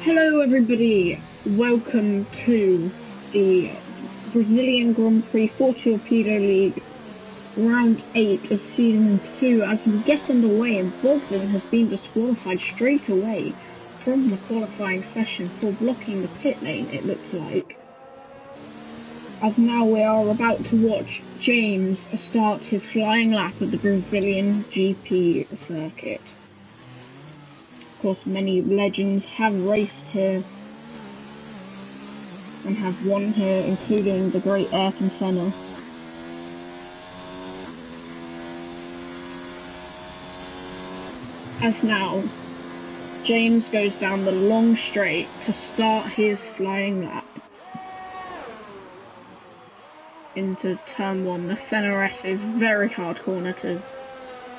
Hello everybody, welcome to the Brazilian Grand Prix for Torpedo League round 8 of season 2 as we get underway, and Bogdan has been disqualified straight away from the qualifying session for blocking the pit lane, it looks like. As now we are about to watch James start his flying lap of the Brazilian GP circuit. Of course, many legends have raced here and have won here, including the great Ayrton Senna. As now, James goes down the long straight to start his flying lap into turn 1. The Senna S is very hard corner to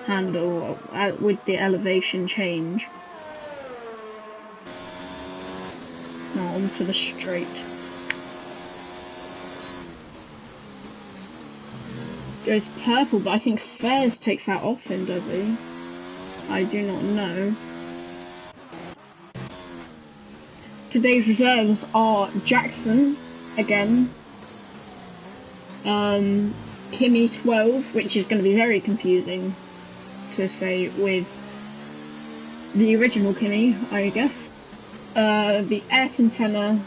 handle with the elevation change. Now onto the straight. Goes purple, but I think Fairs takes that off him, does he? I do not know. Today's reserves are Jackson, again. Kimi 12, which is going to be very confusing to say with the original Kimi, I guess. The Ayrton Senna,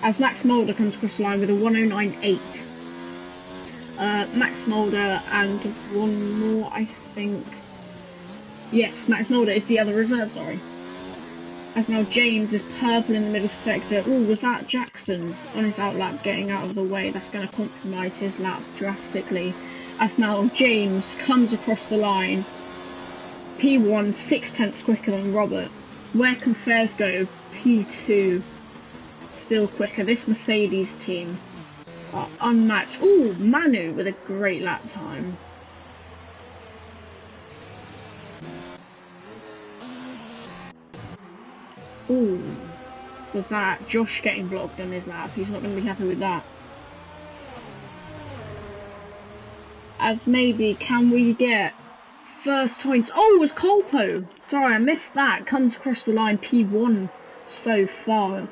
as Max Mulder comes across the line with a 109.8. Max Mulder and one more, I think. Yes, Max Mulder is the other reserve, sorry. As now James is purple in the middle sector. Ooh, was that Jackson on his outlap getting out of the way? That's going to compromise his lap drastically. As now James comes across the line. P1, 6/10 quicker than Robert. Where can Fairs go? P2, still quicker. This Mercedes team are unmatched. Ooh, Manu with a great lap time. Ooh, was that Josh getting blocked on his lap? He's not going to be happy with that. As maybe, can we get first points? Oh, it was Colpo. Sorry, I missed that. Comes across the line, P1 so far.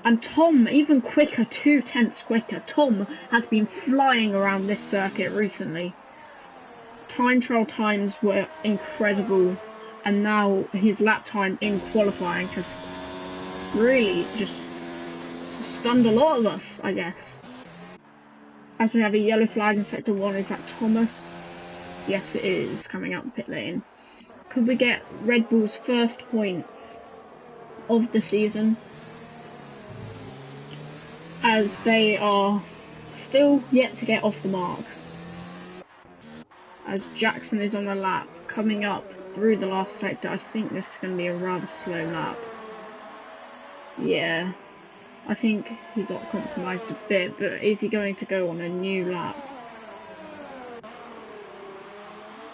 And Tom, even quicker, 2/10 quicker. Tom has been flying around this circuit recently. Time trial times were incredible. And now his lap time in qualifying has really just stunned a lot of us, I guess. As we have a yellow flag in sector 1, is that Thomas? Yes, it is, coming out the pit lane. Could we get Red Bull's first points of the season? As they are still yet to get off the mark. As Jackson is on the lap, coming up through the last sector. I think this is going to be a rather slow lap. Yeah, I think he got compromised a bit, but is he going to go on a new lap?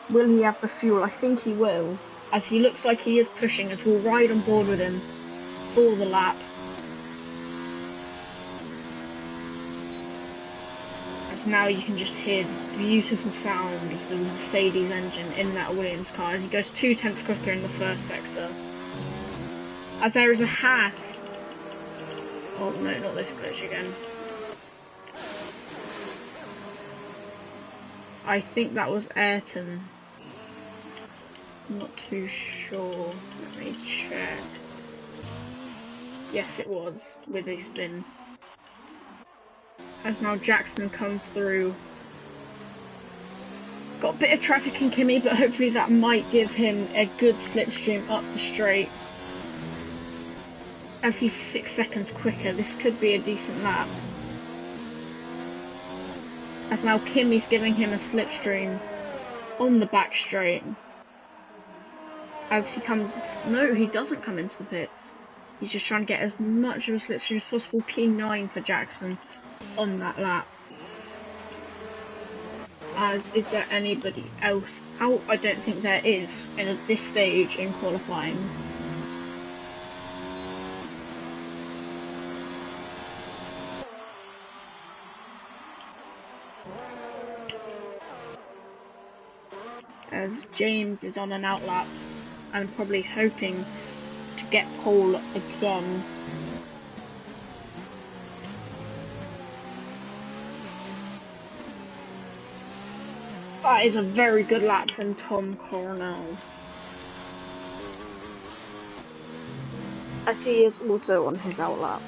Will he have the fuel? I think he will, as he looks like he is pushing, as we'll ride on board with him for the lap. As now you can just hear the beautiful sound of the Mercedes engine in that Williams car as he goes 2/10 quicker in the first sector. As there is a Haas. Oh no, not this glitch again. I think that was Ayrton. I'm not too sure. Let me check. Yes, it was, with a spin. As now Jackson comes through. Got a bit of traffic in Kimi, but hopefully that might give him a good slipstream up the straight. As he's 6 seconds quicker, this could be a decent lap. As now Kimi's giving him a slipstream on the back straight. As he comes... No, he doesn't come into the pits. He's just trying to get as much of a slipstream as possible. P9 for Jackson on that lap. As is there anybody else out? I don't think there is at this stage in qualifying. As James is on an outlap and probably hoping to get pole again. That is a very good lap from Tom Coronel. As he is also on his outlap.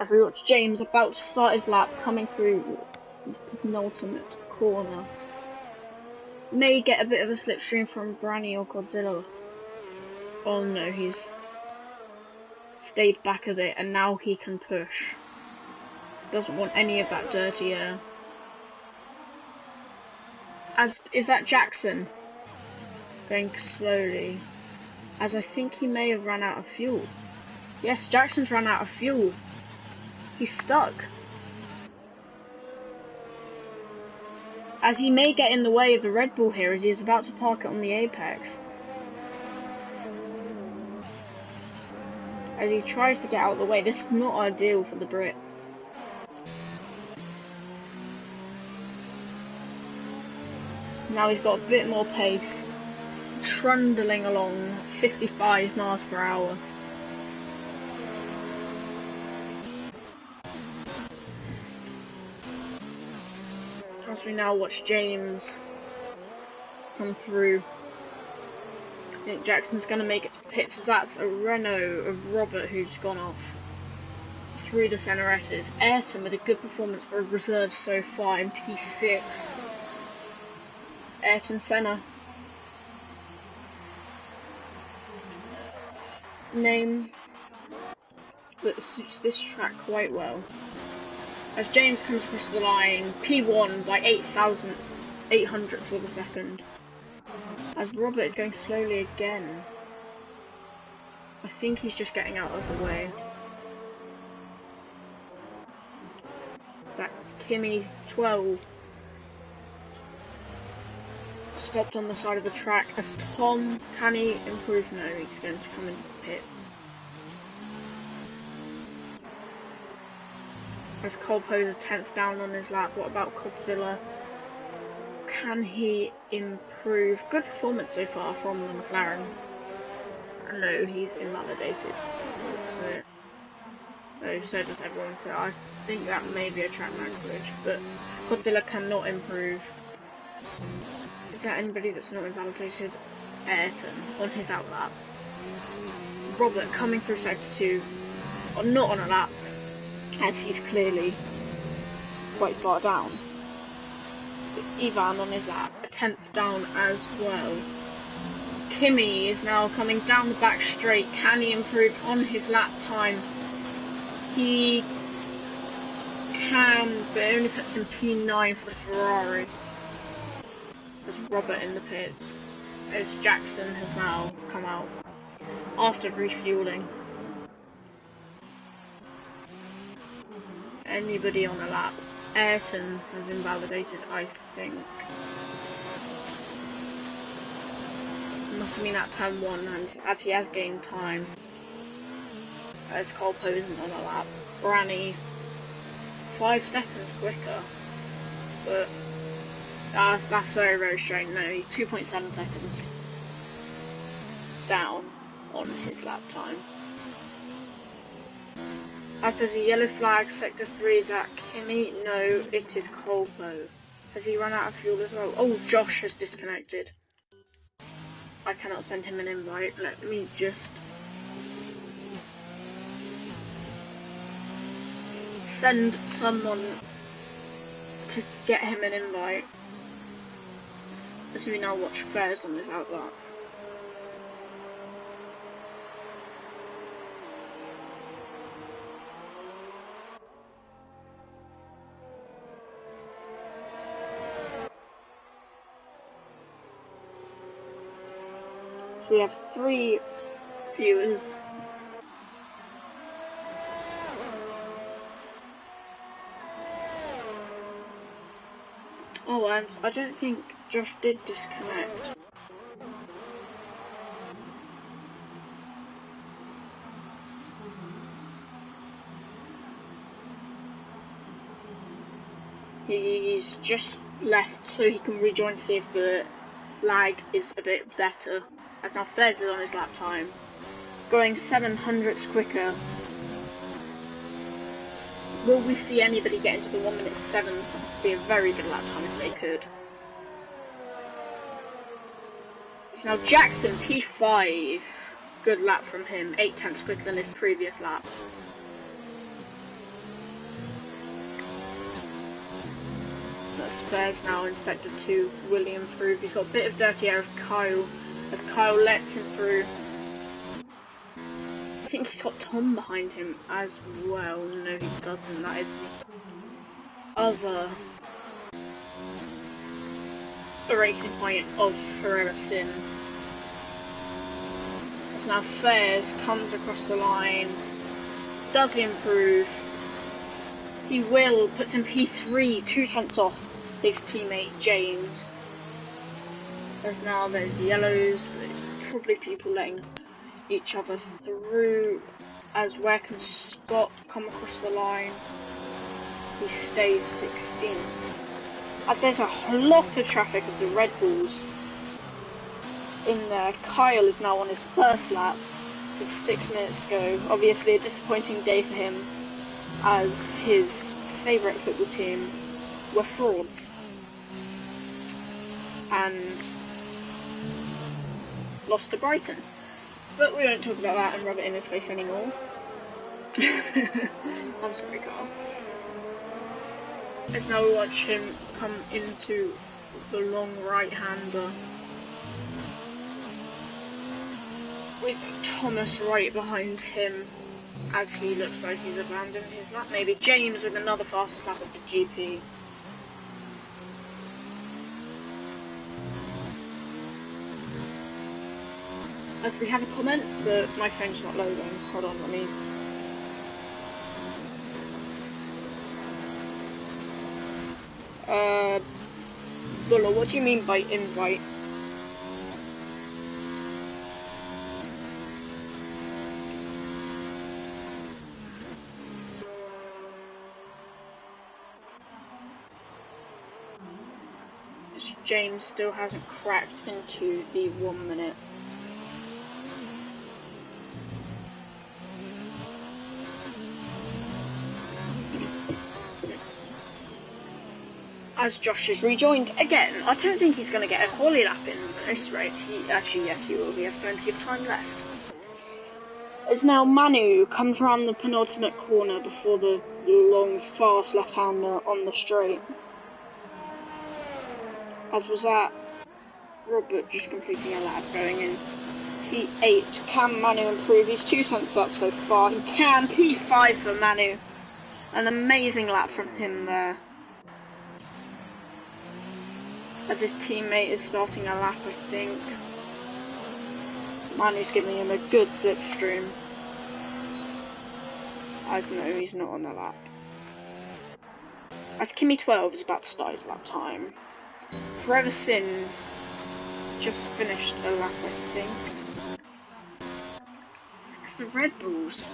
As we watch James about to start his lap, coming through the penultimate corner. May get a bit of a slipstream from Granny or Godzilla. Oh no, he's stayed back a bit and now he can push. Doesn't want any of that dirty air. Is that Jackson? Going slowly. As I think he may have run out of fuel. Yes, Jackson's run out of fuel. He's stuck. As he may get in the way of the Red Bull here as he is about to park it on the apex. As he tries to get out of the way. This is not ideal for the Brit. Now he's got a bit more pace. Trundling along 55 miles per hour. As we now watch James come through. I think Jackson's going to make it to the pits as that's a Renault of Robert who's gone off through the centre S's. Ayrton with a good performance for a reserve so far in P6. Ayrton Senna. Name that suits this track quite well. As James comes across the line, P1 by 8,800ths of a second. As Robert is going slowly again. I think he's just getting out of the way. That Kimi 12 stopped on the side of the track. As Tom, can he improve? No, he's going to come into the pits. As Cole Poser 10th down on his lap. What about Godzilla? Can he improve? Good performance so far from the McLaren. No, he's invalidated. No, so does everyone. So I think that may be a track language, but Godzilla cannot improve. Is there anybody that's not invalidated? Ayrton on his outlap. Robert coming through sector 2, or not on a lap, as he's clearly quite far down. But Ivan on his lap, a 10th down as well. Kimi is now coming down the back straight. Can he improve on his lap time? He can, but it only puts him P9 for the Ferrari. There's Robert in the pits, as Jackson has now come out after refueling. Anybody on a lap? Ayrton has invalidated, I think. Must have been at turn 1, and as he has gained time. As Colpo isn't on a lap. Granny 5 seconds quicker, but that's very, very strange. No, he's 2.7 seconds down on his lap time. As there's a yellow flag, sector 3 is at Kimi. No, it is Colpo. Has he run out of fuel as well? Oh, Josh has disconnected. I cannot send him an invite. Let me just send someone to get him an invite. As we now watch Fairs on his outlap. So we have 3 viewers. Oh, and I don't think Josh did disconnect. He's just left so he can rejoin to see if the lag is a bit better. As now Fez is on his lap time, going 700ths quicker. Will we see anybody get into the 1 minute 7? It'd be a very good lap time if they could. So now Jackson P5, good lap from him, 0.8 quicker than his previous lap. Spares now in sector 2, will he improve? He's got a bit of dirty air of Kyle, as Kyle lets him through. I think he's got Tom behind him as well. No, he doesn't. That is the other racing point of Forever Sin. As now Fairs comes across the line. Does he improve? He will. Puts in P3, 2/10 off his teammate James. As now there's yellows, but it's probably people letting each other through. As where can Scott come across the line? He stays 16th. As there's a lot of traffic of the Red Bulls in there. Kyle is now on his first lap with 6 minutes to go. Obviously a disappointing day for him, as his favourite football team were frauds and lost to Brighton. But we won't talk about that and rub it in his face anymore. I'm sorry, Carl. As now we watch him come into the long right-hander with Thomas right behind him, as he looks like he's abandoned his lap. Maybe James with another fastest lap of the GP. As we have a comment, but my phone's not loading. Hold on, let me... Buller, what do you mean by invite? James still hasn't cracked into the 1 minute. As Josh is rejoined again, I don't think he's going to get a quali lap in this race. Actually, yes, he will. He has plenty of time left. As now Manu comes around the penultimate corner before the long, fast left-hander on the straight. As was that Robert just completing a lap going in P8. Can Manu improve? He's 2/10 up so far. He can. P5 for Manu. An amazing lap from him there. As his teammate is starting a lap, I think. Manu's giving him a good slipstream. As no, he's not on a lap. As Kimmy 12 is about to start his lap time. Forever Sin just finished a lap, I think. As the Red Bulls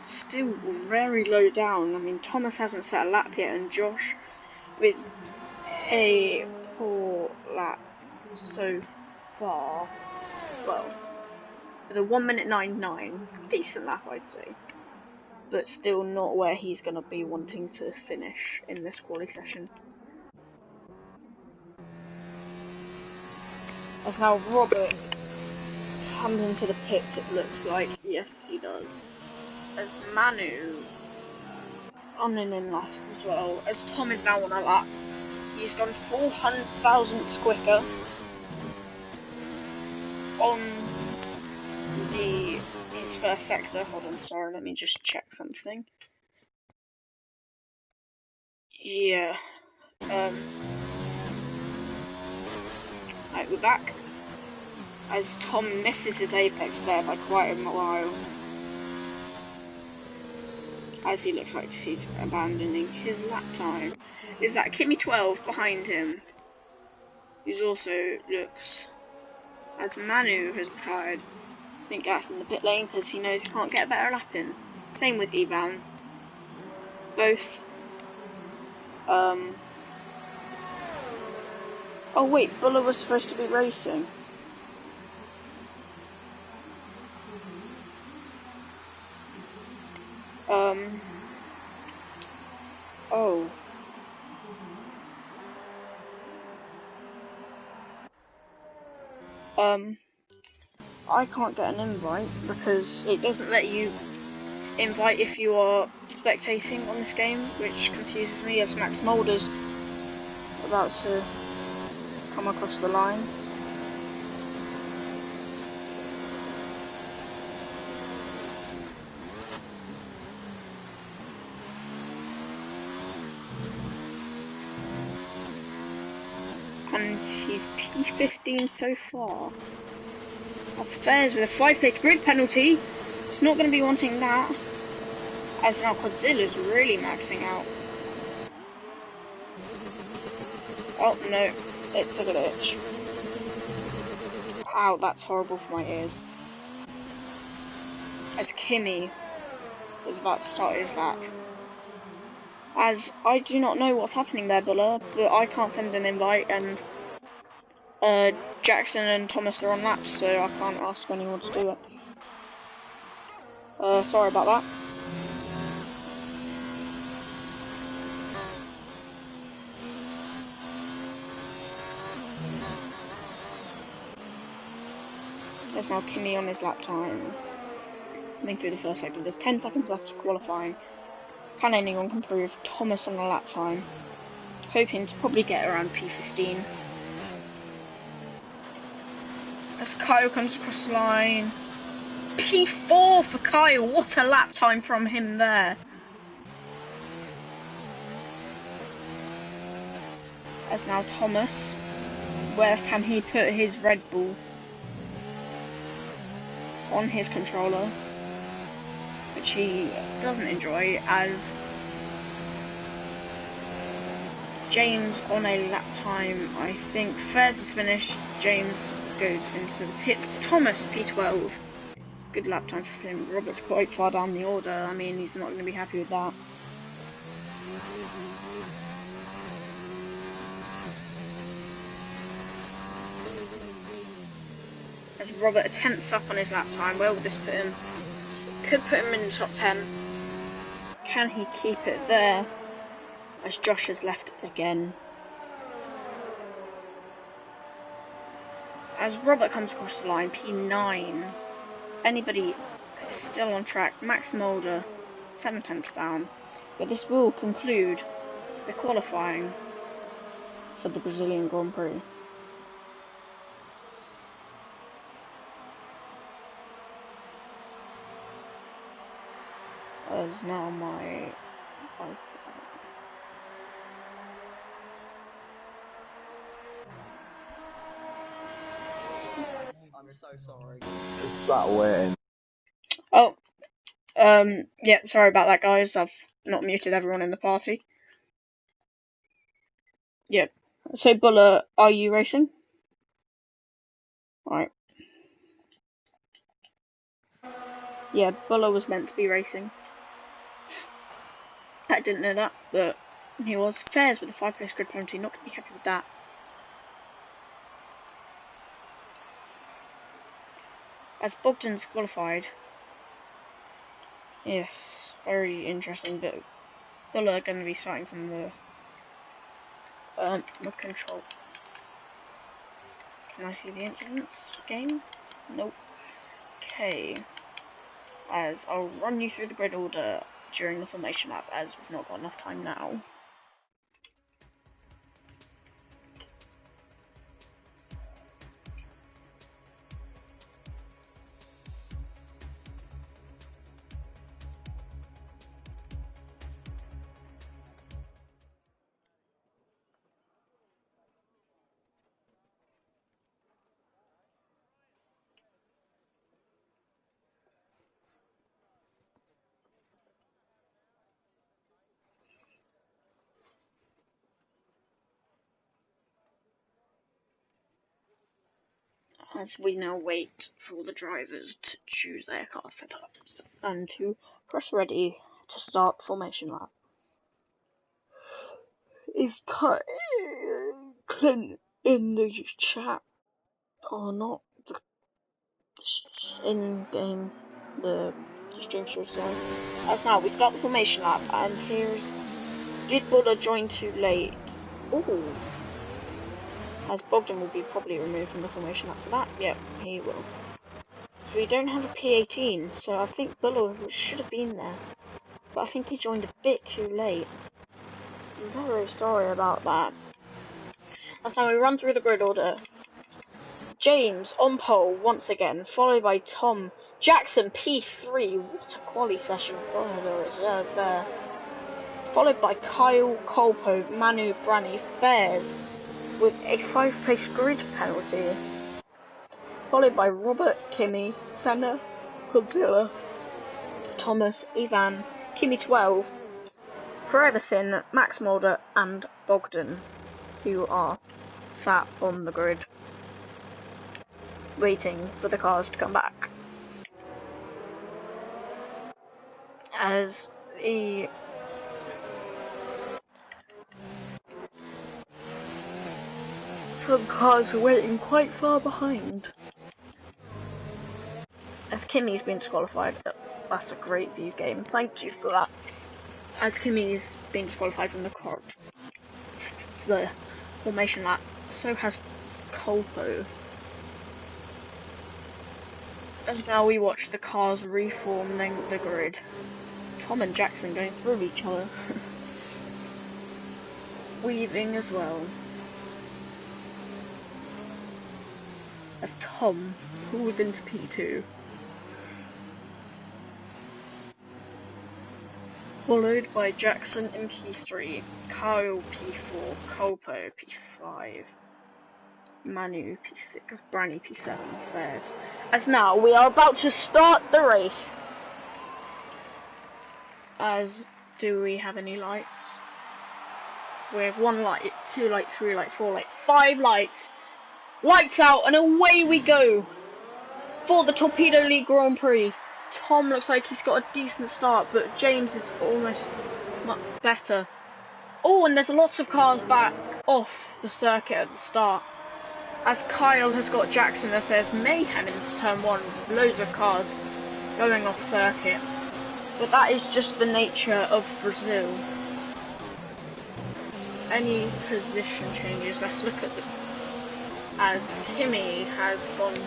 still very low down. I mean, Thomas hasn't set a lap yet, and Josh with a poor lap so far. Well, with a 1 minute 99, decent lap I'd say, but still not where he's going to be wanting to finish in this quali session. As now Robert comes into the pits, it looks like. Yes, he does. As Manu on an in lap as well. As Tom is now on a lap. He's gone 400 thousandths quicker on his first sector. Hold on, sorry, let me just check something. Yeah. Right, we're back. As Tom misses his apex there by quite a while. As he looks like he's abandoning his lap time. is that Kimmy 12 behind him, who's also looks as Manu has retired. I think that's in the pit lane because he knows he can't get a better lap in. Same with Ivan. Both. Oh wait, Buller was supposed to be racing. Oh. I can't get an invite because it doesn't let you invite if you are spectating on this game, which confuses me as Max Mulder's about to come across the line. And he's P15 so far. That's Fairs with a 5-place grid penalty. He's not going to be wanting that. As now Godzilla's really maxing out. Oh no, it's a glitch. Ow, that's horrible for my ears. As Kimmy is about to start his lap. As I do not know what's happening there, Buller, but I can't send an invite, and Jackson and Thomas are on laps, so I can't ask anyone to do it. Sorry about that. There's now Kimmy on his lap time. Coming through the first sector. There's 10 seconds left to qualifying. Can anyone improve? Thomas on the lap time. Hoping to probably get around P15. As Kyle comes across the line. P4 for Kyle. What a lap time from him there. As now Thomas. Where can he put his Red Bull? On his controller. Which he doesn't enjoy, as James on a lap time. I think Fairs is finished. James goes into the pits. Thomas P12. Good lap time for him. Robert's quite far down the order. I mean, he's not going to be happy with that. As Robert a 10th up on his lap time. Where will this put him? Could put him in the top 10. Can he keep it there? As Josh has left again. As Robert comes across the line, P9. Anybody is still on track. Max Mulder, 7 tenths down. But this will conclude the qualifying for the Brazilian Grand Prix. As now my... I'm so sorry. Just sat waiting. Oh, yeah, sorry about that, guys. I've not muted everyone in the party. Yep. So, Buller, are you racing? Right. Yeah, Buller was meant to be racing. I didn't know that, but he was. Fairs with a 5-place grid penalty, not going to be happy with that. As Bogdan's qualified. Yes, very interesting, but Buller going to be starting from the control. Can I see the incidents game? Nope. Okay. As I'll run you through the grid order during the formation lap, as we've not got enough time now. as we now wait for the drivers to choose their car setups and to press ready to start formation lap. Is Clint in the chat or not? In game, the stream shows there. As now we start the formation lap, and here's did Buller join too late? Ooh. As Bogdan will be probably removed from the formation lap for that. Yep, he will. So we don't have a P18, so I think Buller should have been there. But I think he joined a bit too late. I'm very sorry about that. That's how we run through the grid order. James on pole once again, followed by Tom. Jackson P3, what a quality session for the reserve there. Followed by Kyle, Colpo, Manu, Branny, Fairs, with a 5-place grid penalty. Followed by Robert, Kimmy, Senna, Godzilla, Thomas, Ivan, Kimmy 12, Forever Sin, Max Mulder, and Bogdan, who are sat on the grid, waiting for the cars to come back. As the some cars are waiting quite far behind. As Kimmy's been disqualified. That's a great view game. Thank you for that. As Kimmy's been disqualified from the formation lap, so has Colpo. And now we watch the cars reform the grid. Tom and Jackson going through each other. Weaving as well. As Tom pulls into P2. Followed by Jackson in P3, Kyle P4, Colpo P5, Manu P6, Branny P7, Fairs. As now we are about to start the race. As do we have any lights? We have 1 light, 2 light, 3 light, 4 light, 5 lights. Lights out and away we go for the Torpedo League Grand Prix. Tom looks like he's got a decent start, but James is almost much better. Oh, and there's lots of cars back off the circuit at the start. As Kyle has got Jackson as there's mayhem into turn 1. Loads of cars going off circuit. But that is just the nature of Brazil. Any position changes? Let's look at as Kimmy has gone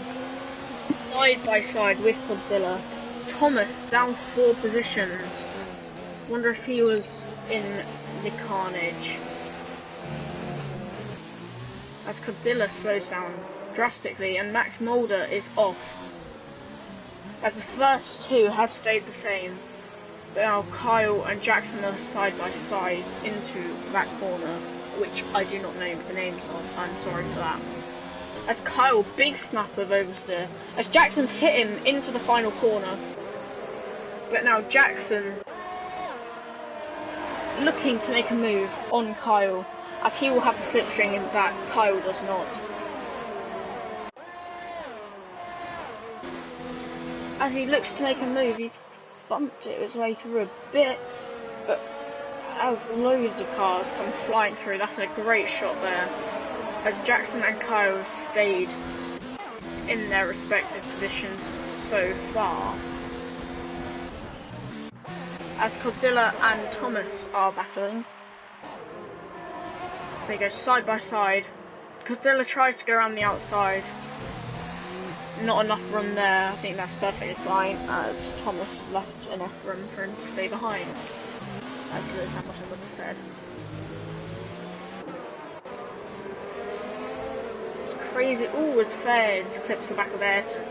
side by side with Godzilla. Thomas down 4 positions. Wonder if he was in the carnage. As Godzilla slows down drastically and Max Mulder is off. As the first 2 have stayed the same. Now Kyle and Jackson are side by side into that corner, which I do not know the names of. I'm sorry for that. As Kyle, big snap of oversteer. As Jackson's hit him into the final corner. But now Jackson looking to make a move on Kyle, as he will have the slipstring in that Kyle does not. As he looks to make a move, he's bumped it his way through a bit, but as loads of cars come flying through, that's a great shot there. As Jackson and Kyle stayed in their respective positions so far. As Godzilla and Thomas are battling. They go side by side. Godzilla tries to go around the outside. Not enough room there. I think that's perfectly fine, as Thomas left enough room for him to stay behind, as Lewis Hamilton would have said. It's crazy. Ooh, as Fairs clips the back of Ayrton.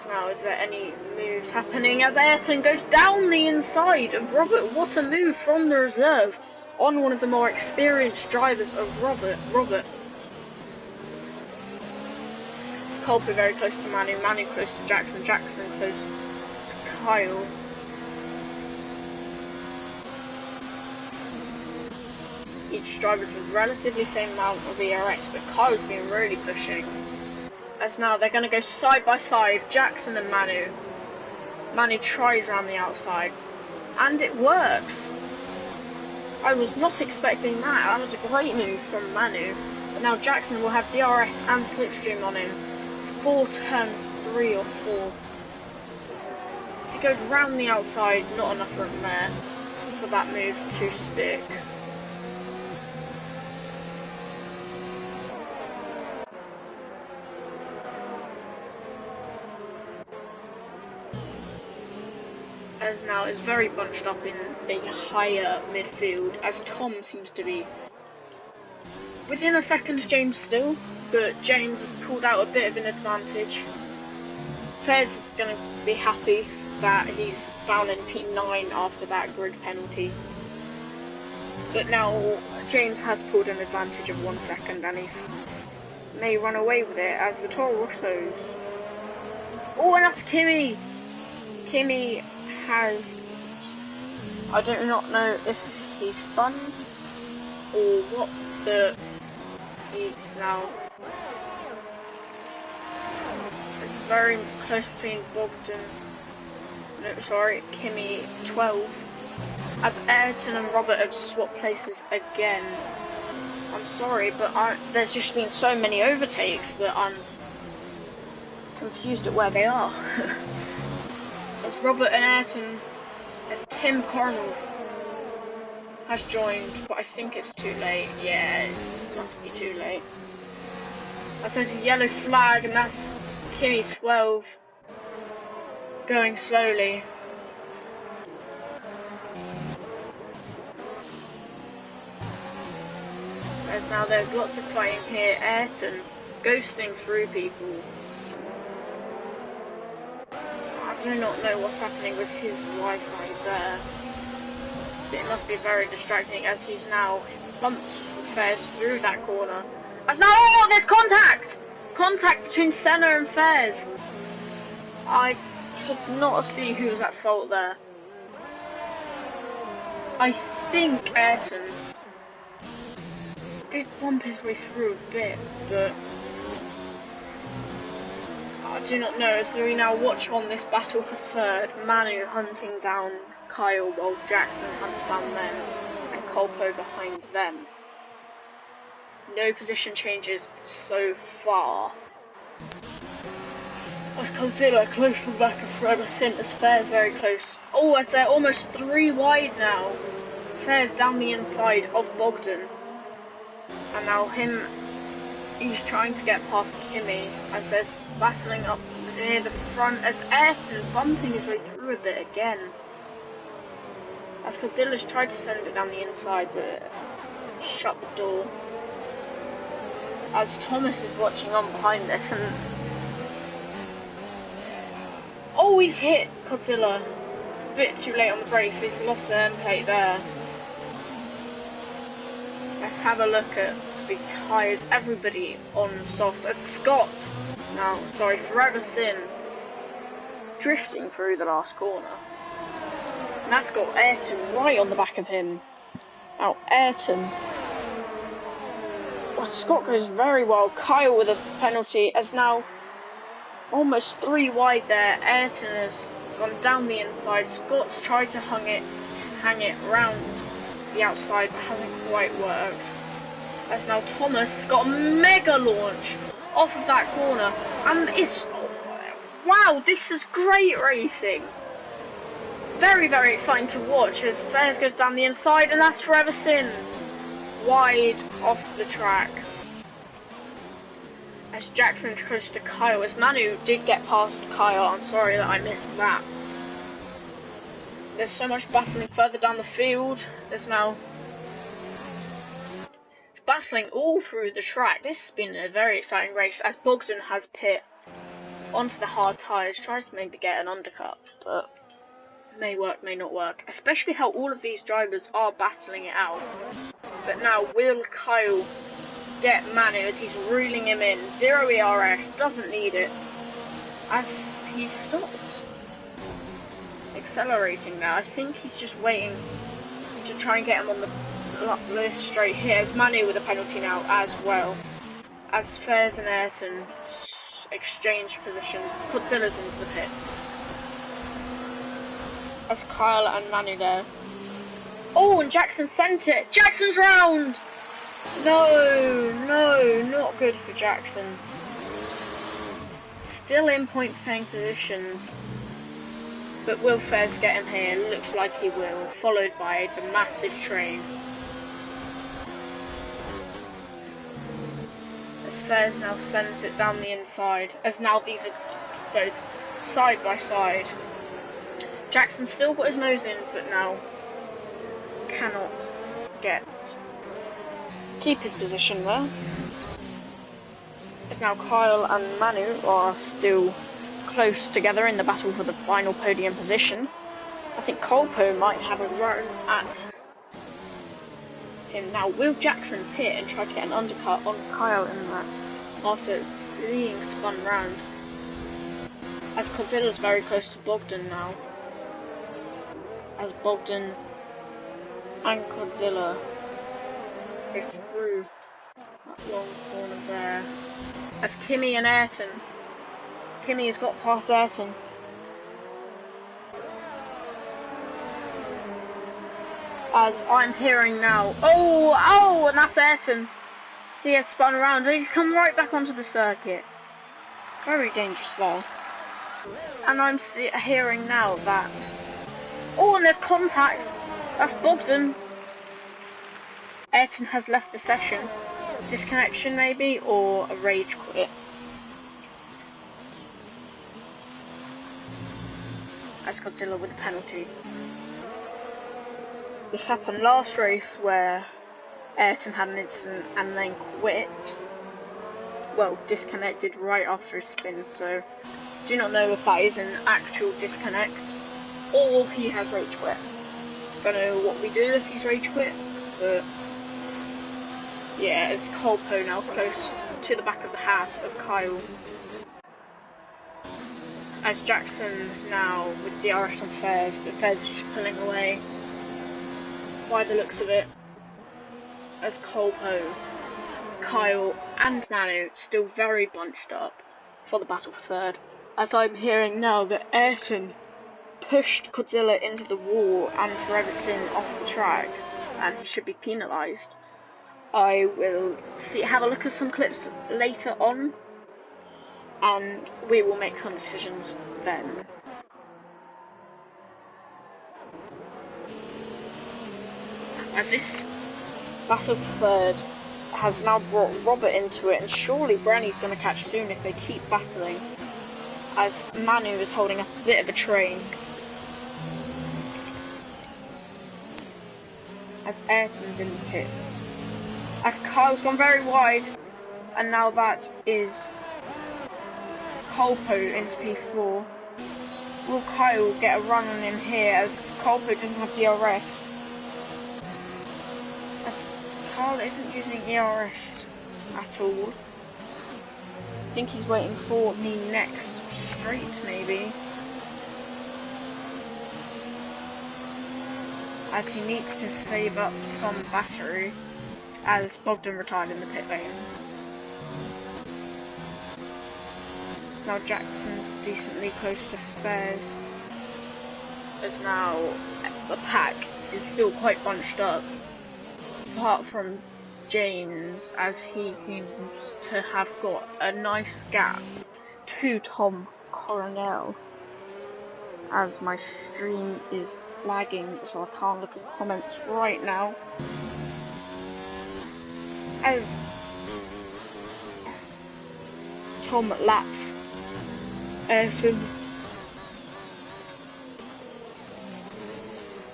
Now, is there any moves happening as Ayrton goes down the inside of Robert? What a move from the reserve on one of the more experienced drivers of Robert. Colpo very close to Manu close to Jackson close to Kyle. Each driver's with relatively same amount of ERX, but Kyle's been really pushing. As now they're going to go side by side, Jackson and Manu. Manu tries around the outside, and it works. I was not expecting that. That was a great move from Manu. But now Jackson will have DRS and Slipstream on him for turn 3 or 4. As he goes round the outside, not enough room there for that move to stick. As now is very bunched up in a higher midfield, as Tom seems to be within a second of James still, but James has pulled out a bit of an advantage. Fez is going to be happy that he's down in P9 after that grid penalty. But now James has pulled an advantage of 1 second and he may run away with it as the Toro Rossos. Oh, and that's Kimi! Kimi has, I do not know if he's spun or what, but he's now, it's very close between Bogdan, no sorry, Kimi 12, as Ayrton and Robert have swapped places again. I'm sorry, but there's just been so many overtakes that I'm confused at where they are. As Robert and Ayrton, as Tim Cornell has joined, but I think it's too late. Yeah, it must be too late. As there's a yellow flag, and that's Kimi 12 going slowly. As now there's lots of fighting here. Ayrton ghosting through people. I do not know what's happening with his Wi-Fi there. It must be very distracting as he's now bumped Fez through that corner. As now, oh, there's contact! Contact between Senna and Fez. I could not see who was at fault there. I think Ayrton did bump his way through a bit, but I do not know, as we now watch on this battle for third, Manu hunting down Kyle while Jackson hunts down them and Colpo behind them. No position changes so far. As Godzilla close to the back of Forever Sin, as Fair's very close. Oh, as they're almost 3 wide now. Fair's down the inside of Bogdan. And now he's trying to get past Kimi as there's battling up near the front as Ayrton bumping his way through a bit again. As Godzilla's tried to send it down the inside but shut the door. As Thomas is watching on behind this and oh, he's hit Godzilla. A bit too late on the brakes, he's lost the end plate there. Let's have a look at the tyres. Everybody on softs. As Scott, now, sorry, Forever Sin, drifting through the last corner. And that's got Ayrton right on the back of him. Now, Ayrton. Well, Scott goes very well. Kyle with a penalty, as now almost 3 wide there. Ayrton has gone down the inside. Scott's tried to hang it round the outside, but hasn't quite worked. As now Thomas got a mega launch off of that corner, and it's, wow, this is great racing. Very, very exciting to watch as Fairs goes down the inside, and that's Forever Sin wide off the track. As Jackson tries to Kyle, as Manu did get past Kyle, I'm sorry that I missed that. There's so much battling further down the field. There's now it's battling all through the track. This has been a very exciting race as Bogdan has pit onto the hard tyres, tries to maybe get an undercut, but may work, may not work. Especially how all of these drivers are battling it out. But now will Kyle get Manu as he's reeling him in? 0 ERS, doesn't need it. As he stopped accelerating now. I think he's just waiting to try and get him on the list straight here. As Manu with a penalty now as well. As Fairs and Ayrton exchange positions. Godzilla's into the pits. As Kyle and Manu there. Oh, and Jackson sent it! Jackson's round! No, not good for Jackson. Still in points paying positions. But will Fairs get him here? Looks like he will, followed by the massive train. As Fairs now sends it down the inside, as now these are both side by side. Jackson still got his nose in, but now cannot keep his position there. As now Kyle and Manu are still close together in the battle for the final podium position. I think Colpo might have a run at him now. Will Jackson pit and try to get an undercut on Kyle in that after being spun round? As Godzilla's very close to Bogdan now. As Bogdan and Godzilla go through that long corner there. As Kimmy and Ayrton. Kimmy has got past Ayrton. As I'm hearing now. Oh, and that's Ayrton. He has spun around and he's come right back onto the circuit. Very dangerous there. And I'm hearing now that. Oh, and there's contact. That's Bogdan. Ayrton has left the session. Disconnection maybe, or a rage quit. As Godzilla with a penalty. This happened last race where Ayrton had an incident and then quit. Well, disconnected right after a spin, so do not know if that is an actual disconnect or if he has rage quit. Don't know what we do if he's rage quit, but yeah, it's Colpo now close to the back of the house of Kyle. As Jackson now with DRS on Fairs, but Fairs is just pulling away by the looks of it. As Colpo, Kyle and Manu still very bunched up for the battle for third. As I'm hearing now that Ayrton pushed Godzilla into the wall and Forever Sin off the track, and he should be penalised. I will have a look at some clips later on, and we will make some decisions then. As this battle for third has now brought Robert into it, and surely Branny's going to catch soon if they keep battling, as Manu is holding up a bit of a train. As Ayrton's in the pits. As Kyle's gone very wide, and now that is Colpo into P4. Will Kyle get a run on him here as Colpo doesn't have DRS? As Kyle isn't using ERS at all. I think he's waiting for the next straight maybe. As he needs to save up some battery, as Bogdan retired in the pit lane. Now Jackson's decently close to Fairs, as now the pack is still quite bunched up, apart from James, as he seems to have got a nice gap to Tom Coronel. As my stream is lagging, so I can't look at comments right now. As Tom laps Ayrton,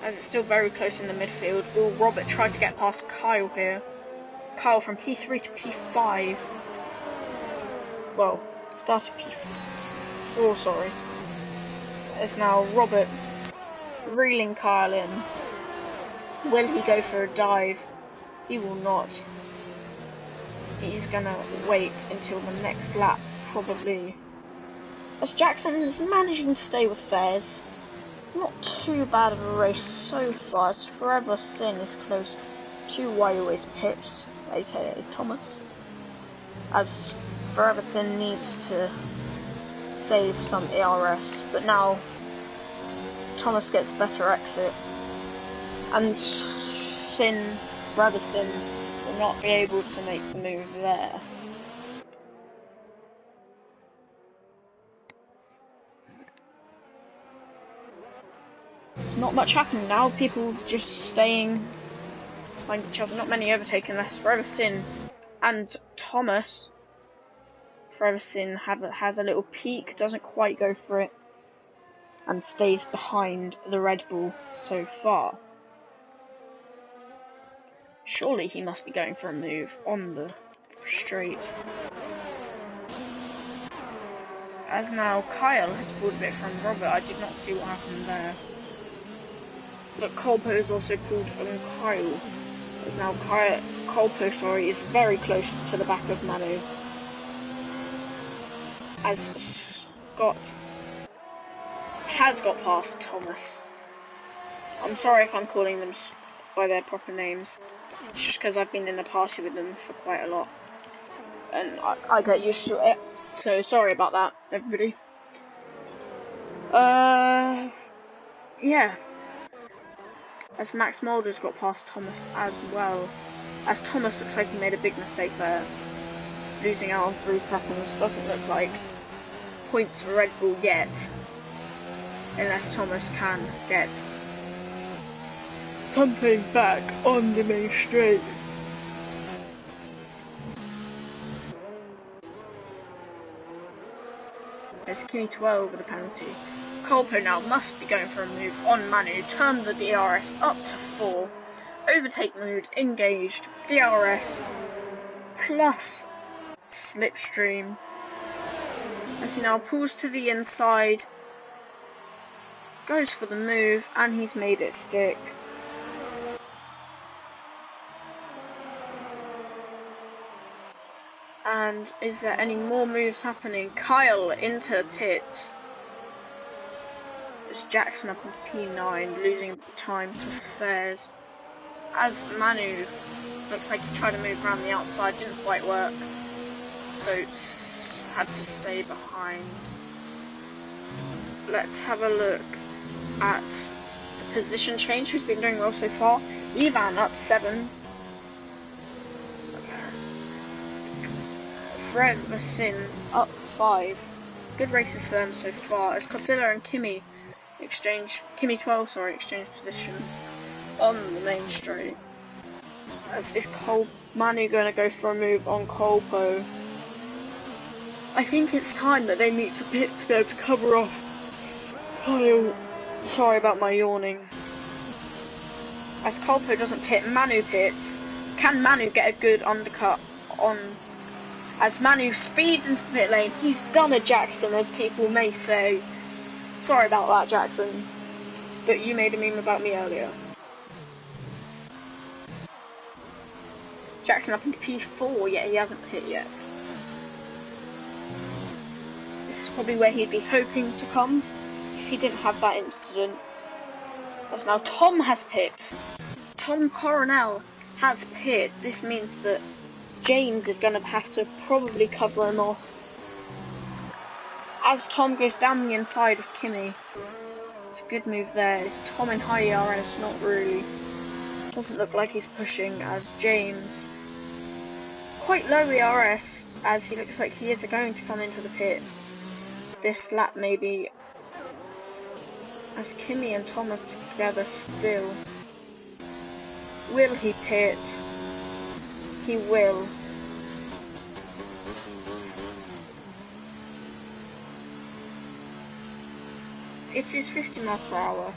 as it's still very close in the midfield. Will Robert try to get past Kyle here? Kyle from P3 to P5. Well, started P4, sorry. As now Robert reeling Kyle in. Will he go for a dive? He will not. He's gonna wait until the next lap, probably. As Jackson is managing to stay with Fairs. Not too bad of a race so far, as Forever Sin is close to Why Always Pips, aka Thomas. As Forever Sin needs to save some ARS, but now Thomas gets better exit, and Forever Sin will not be able to make the move there. There's not much happening now, people just staying behind each other, not many overtaking unless Forever Sin and Thomas. Forever Sin has a little peak, doesn't quite go for it, and stays behind the Red Bull so far. Surely he must be going for a move on the straight. As now Kyle has pulled a bit from Robert, I did not see what happened there. But Colpo has also pulled on Kyle. As now Colpo is very close to the back of Manu. As Scott has got past Thomas. I'm sorry if I'm calling them by their proper names. It's just because I've been in a party with them for quite a lot. And I get used to it. So sorry about that, everybody. Yeah. As Max Mulder's got past Thomas as well. As Thomas looks like he made a big mistake there. Losing out on 3 seconds doesn't look like points for Red Bull yet. Unless Thomas can get something back on the main straight. There's Kimi 12 with a penalty. Colpo now must be going for a move on Manu. Turn the DRS up to 4. Overtake mode engaged. DRS plus slipstream. As he now pulls to the inside. Goes for the move and he's made it stick. And is there any more moves happening? Kyle into pits. It's Jackson up on P9, losing time to Fairs. As Manu looks like he tried to move around the outside, didn't quite work. So had to stay behind. Let's have a look at the position change, who's been doing well so far. Ivan up 7. Forever Sin up 5. Good races for them so far, as Godzilla and Kimi 12 exchange positions on the main straight. As is Manu going to go for a move on Colpo? I think it's time that they meet the pit to be able to cover off Kyle. Sorry about my yawning. As Colpo doesn't pit, Manu pits. Can Manu get a good undercut on? As Manu speeds into the pit lane, he's done a Jackson, as people may say. Sorry about that, Jackson, but you made a meme about me earlier. Jackson up into P4, yet he hasn't pit yet. This is probably where he'd be hoping to come if he didn't have that incident. As now Tom has pit. Tom Coronel has pit. This means that James is going to have to probably cover him off. As Tom goes down the inside of Kimi. It's a good move there. Is Tom in high ERS? Not really. Doesn't look like he's pushing, as James quite low ERS, as he looks like he is going to come into the pit this lap maybe. As Kimi and Tom are together still. Will he pit? He will. It is 50 miles per hour.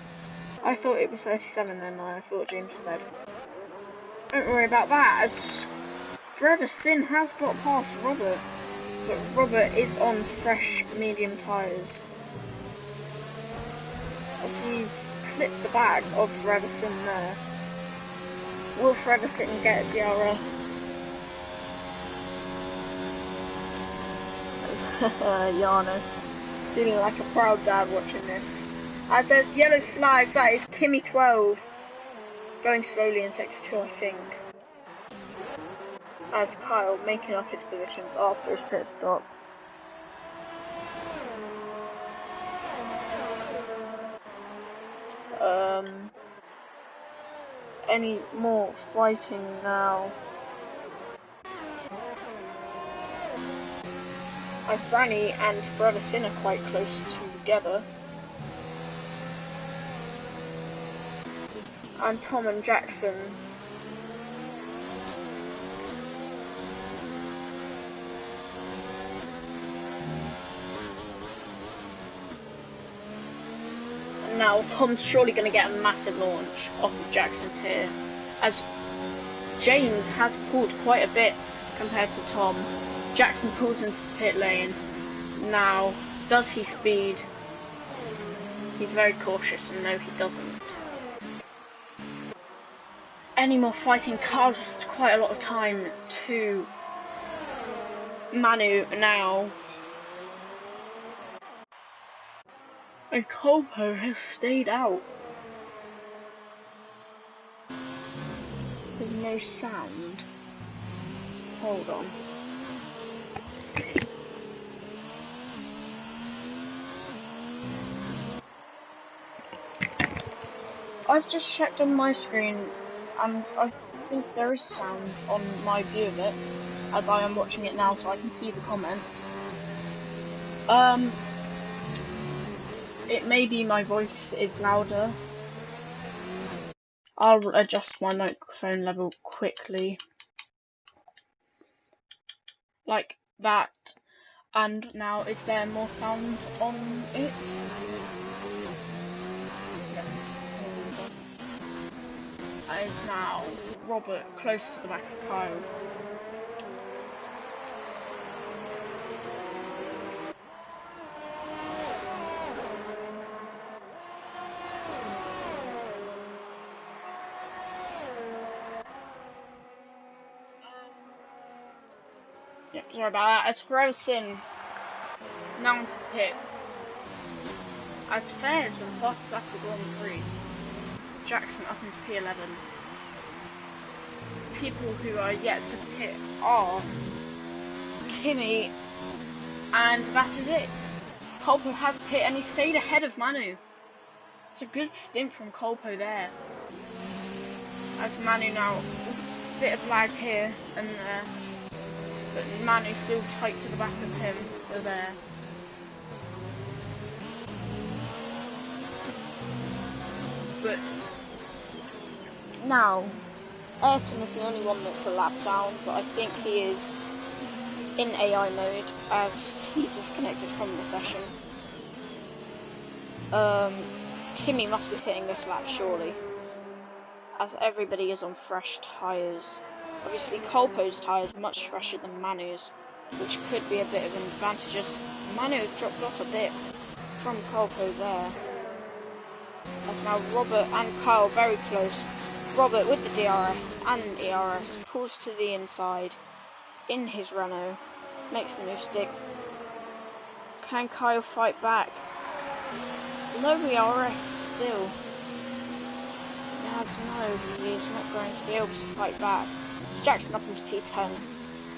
I thought it was 37 then, I thought James said. Don't worry about that, as Forever Sin has got past Robert. But Robert is on fresh medium tyres. As he's clipped the bag of Forever Sin there. Will Forever Sin get a DRS? Yana. Feeling like a proud dad watching this. As there's yellow flags, that is Kimi 12. Going slowly in sector 2, I think. as Kyle making up his positions after his pit stop. Any more fighting now? As Branny and Brother Sin are quite close together. And Tom and Jackson. And now Tom's surely going to get a massive launch off of Jackson here, as James has pulled quite a bit compared to Tom. Jackson pulls into the pit lane. Now, does he speed? He's very cautious, and no, he doesn't. Any more fighting? Carl lost quite a lot of time to Manu now. And Colpo has stayed out. There's no sound. Hold on. I've just checked on my screen and I think there is sound on my view of it, as I am watching it now so I can see the comments. It may be my voice is louder. I'll adjust my microphone level quickly. Like that. And now, is there more sound on it? Is now Robert close to the back of Kyle. Yep, sorry about that. As Frozen now into the pits. As Fairs with the fastest lap of the Grand Prix. Jackson up into P11. People who are yet to pit are Kimmy, and that is it. Colpo has pit and he stayed ahead of Manu. It's a good stint from Colpo there. As Manu now, a bit of lag here and there, but Manu still tight to the back of him, so there. But now, Ayrton is the only one that's a lap down, but I think he is in AI mode as he disconnected from the session. Kimmy must be hitting this lap surely, as everybody is on fresh tyres. Obviously Colpo's tyres much fresher than Manu's, which could be a bit of an advantage as Manu has dropped off a bit from Colpo there. As now Robert and Kyle very close. Robert with the DRS and ERS pulls to the inside in his Renault, makes the move stick. Can Kyle fight back? No ERS still. As no, he is not going to be able to fight back. Jackson up into P10,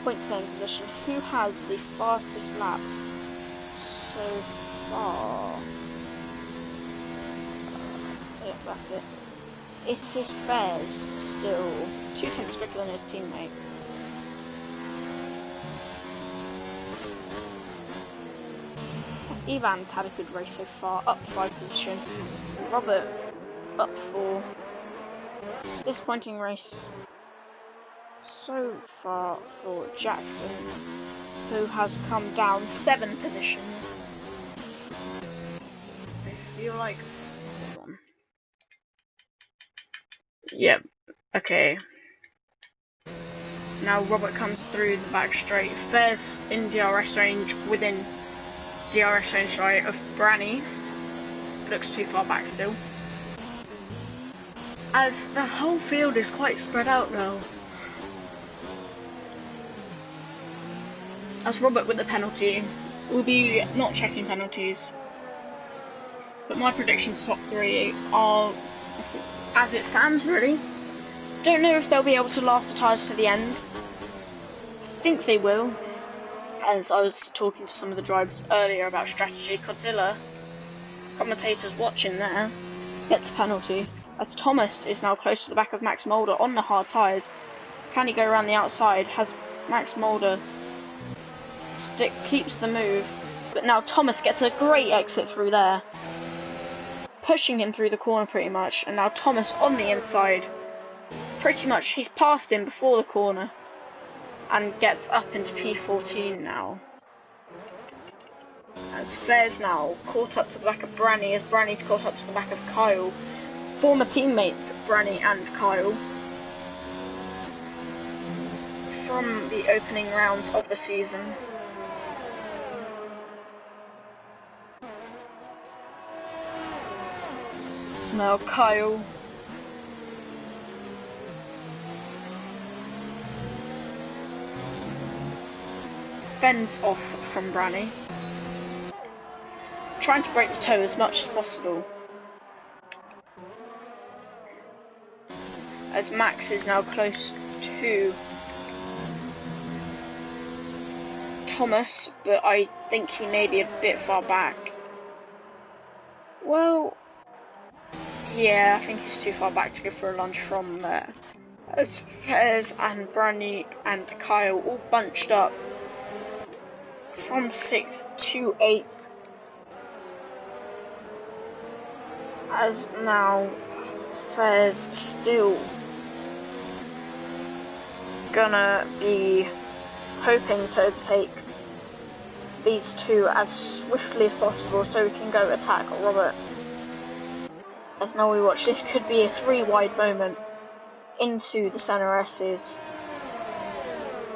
points playing position. Who has the fastest lap so far? Yep, that's it. It is Fairs still 2 tenths quicker than his teammate. Ivan's had a good race so far, up 5 position. Robert up 4. Disappointing race so far for Jackson, who has come down 7 positions. I feel like... Hold on. Yep, okay. Now Robert comes through the back straight. Fairs in DRS range, within DRS range right of Branny. Looks too far back still. As the whole field is quite spread out now. As Robert with the penalty, will be not checking penalties. But my predictions top 3 are, as it stands really. Don't know if they'll be able to last the tyres to the end. think they will. As I was talking to some of the drivers earlier about strategy, Godzilla, commentators watching there, gets a penalty. As Thomas is now close to the back of Max Mulder on the hard tyres. Can he go around the outside? Has Max Mulder keeps the move, but now Thomas gets a great exit through there, pushing him through the corner pretty much, and now Thomas on the inside. Pretty much he's passed him before the corner and gets up into P14 now. As Flair's now caught up to the back of Branny, as Branny's caught up to the back of Kyle. Former teammates Branny and Kyle from the opening rounds of the season. Now Kyle fends off from Branny, trying to break the toe as much as possible. As Max is now close to Thomas, but I think he may be a bit far back. Well, yeah, I think he's too far back to go for a lunge from there. As Fez and Branny and Kyle all bunched up from 6th to 8th. As now Fez still gonna be hoping to overtake these two as swiftly as possible so we can go attack Robert. As now we watch, this could be a 3 wide moment into the centre S's.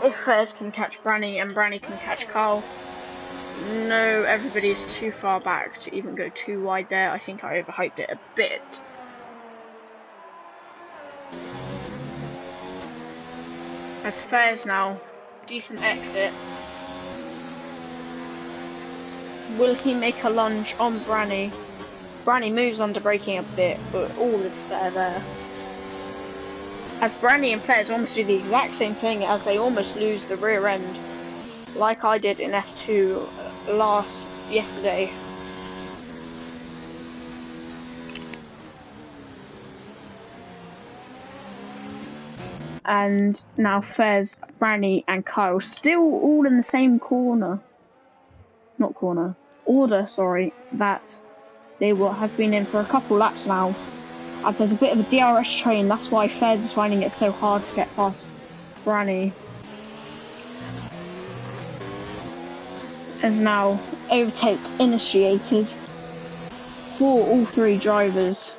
If Fez can catch Branny and Branny can catch Carl. No, everybody's too far back to even go 2 wide there. I think I overhyped it a bit. As Fez now, decent exit. Will he make a lunge on Branny? Branny moves under braking a bit, but all is fair there. As Branny and Fez almost do the exact same thing as they almost lose the rear end, like I did in F2 yesterday. And now Fez, Branny and Kyle still all in the same order, sorry, that they will have been in for a couple laps now. As there's a bit of a DRS train, that's why Fez is finding it so hard to get past Branny. As now overtake initiated for all 3 drivers.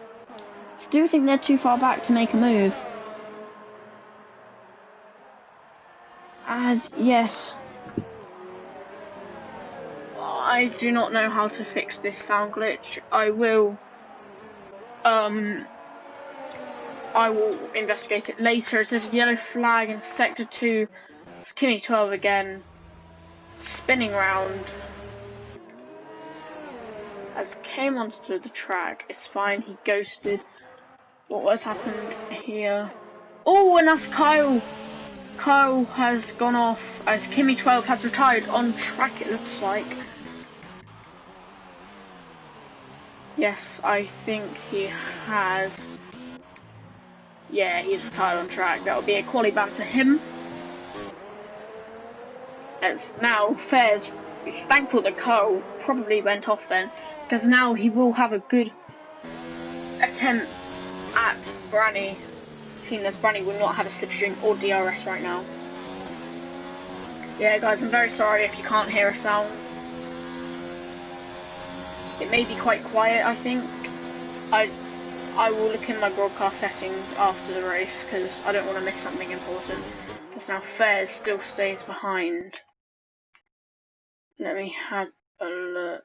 Still think they're too far back to make a move. As yes, I do not know how to fix this sound glitch. I will investigate it later. It says yellow flag in sector 2. It's Kimmy 12 again, spinning round. As came onto the track, it's fine. He ghosted. What has happened here? Oh, and that's Kyle. Kyle has gone off as Kimmy 12 has retired on track, it looks like. Yes, I think he has. Yeah, he's retired on track. That will be a quali ban for him. As now Fez is thankful that Kyle probably went off then, because now he will have a good attempt at Branny. Seeing as Branny will not have a slipstream or DRS right now. Yeah guys, I'm very sorry if you can't hear a sound. It may be quite quiet, I think. I will look in my broadcast settings after the race because I don't want to miss something important. Because now Fez still stays behind. Let me have a look.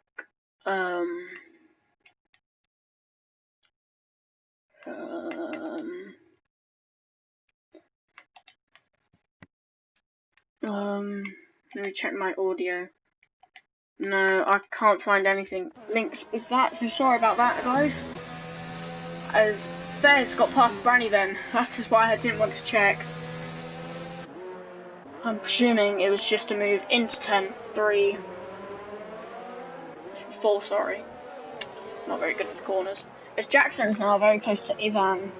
Let me check my audio. No, I can't find anything linked with that, so sorry about that, guys. As Fez got past Branny then, that is why I didn't want to check. I'm presuming it was just a move into turn 3. 4, sorry. Not very good with the corners. As Jackson's now very close to Ivan